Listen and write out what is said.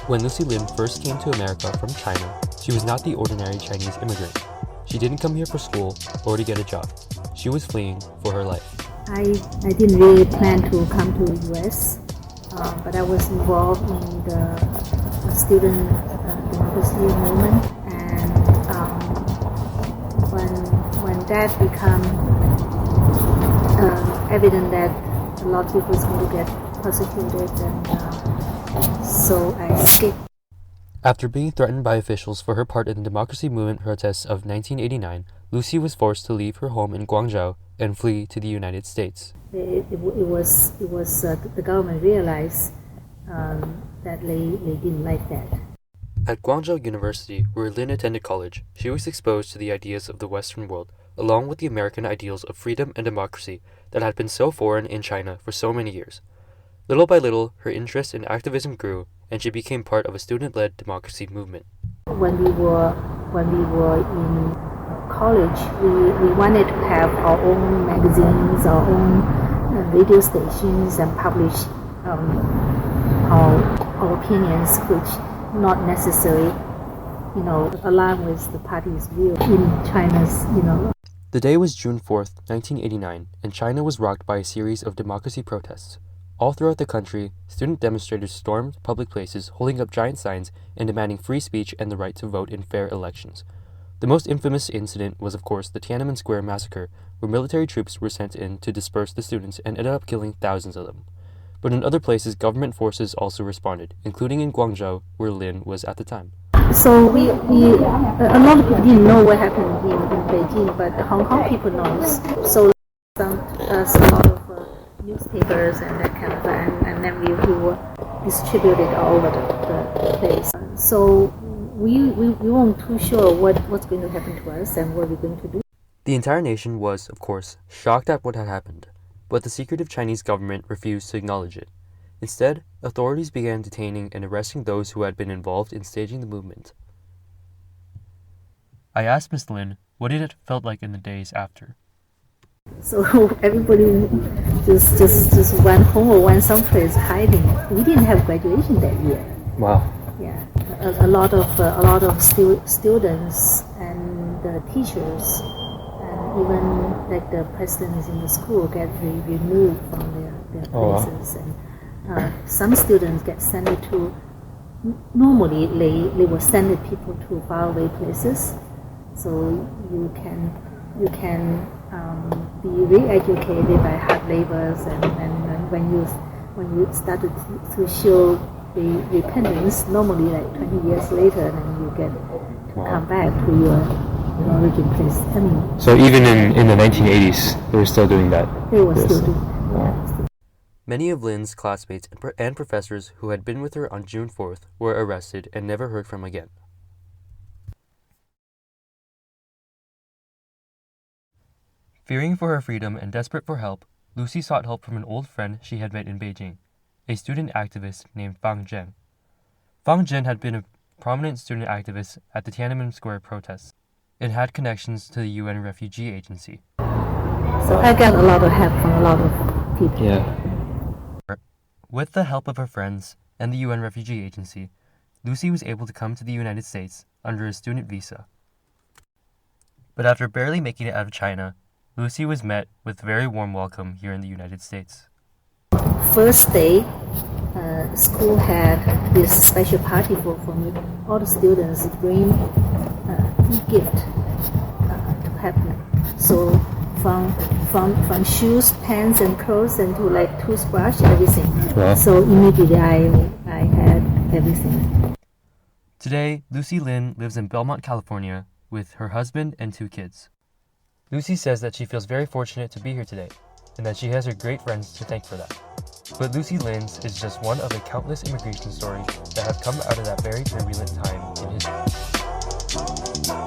When Lucy Lin first came to America from China, she was not the ordinary Chinese immigrant. She didn't come here for school or to get a job. She was fleeing for her life. I didn't really plan to come to the US, but I was involved in the student democracy movement, and when that became evident that a lot of people was going to get persecuted, and so I escaped. After being threatened by officials for her part in the democracy movement protests of 1989, Lucy was forced to leave her home in Guangzhou and flee to the United States. It was the government realized that they didn't like that. At Guangzhou University, where Lin attended college, she was exposed to the ideas of the Western world, along with the American ideals of freedom and democracy that had been so foreign in China for so many years. Little by little, her interest in activism grew, and she became part of a student-led democracy movement. When we were in college, we wanted to have our own magazines, our own radio stations, and publish our opinions, which not necessarily, align with the party's view in China's, The day was June 4th, 1989, and China was rocked by a series of democracy protests. All throughout the country, student demonstrators stormed public places, holding up giant signs and demanding free speech and the right to vote in fair elections. The most infamous incident was, of course, the Tiananmen Square massacre, where military troops were sent in to disperse the students and ended up killing thousands of them. But in other places, government forces also responded, including in Guangzhou, where Lin was at the time. So a lot of people didn't know what happened in Beijing, but Hong Kong people knows. So some lot of newspapers and that kind of thing, and then we were distributed all over the place. So we weren't too sure what's going to happen to us and what we're going to do. The entire nation was, of course, shocked at what had happened, but the secretive Chinese government refused to acknowledge it. Instead, authorities began detaining and arresting those who had been involved in staging the movement. I asked Ms. Lin what it felt like in the days after. So everybody just went home or went someplace hiding. We didn't have graduation that year. Wow. Yeah, a lot of students and teachers, and even like the presidents in the school get removed from their places. Wow. And some students get sent to. Normally, they will send people to faraway places, so you can be re-educated by hard labors, and when you started to show the repentance, normally like 20 years later, then you get to come back to your origin place. So even in the 1980s, they were still doing that? They were still doing that. Wow. Many of Lin's classmates and professors who had been with her on June 4th were arrested and never heard from again. Fearing for her freedom and desperate for help, Lucy sought help from an old friend she had met in Beijing, a student activist named Fang Zhen. Fang Zhen had been a prominent student activist at the Tiananmen Square protests and had connections to the UN Refugee Agency. So I got a lot of help from a lot of people. Yeah. With the help of her friends and the UN Refugee Agency, Lucy was able to come to the United States under a student visa. But after barely making it out of China, Lucy was met with a very warm welcome here in the United States. First day, school had this special party for me. All the students bring gift to help me. So from shoes, pens, and clothes, and to like toothbrush, everything. Wow. So immediately I had everything. Today, Lucy Lin lives in Belmont, California, with her husband and 2 kids. Lucy says that she feels very fortunate to be here today, and that she has her great friends to thank for that. But Lucy Lin's is just one of the countless immigration stories that have come out of that very turbulent time in history.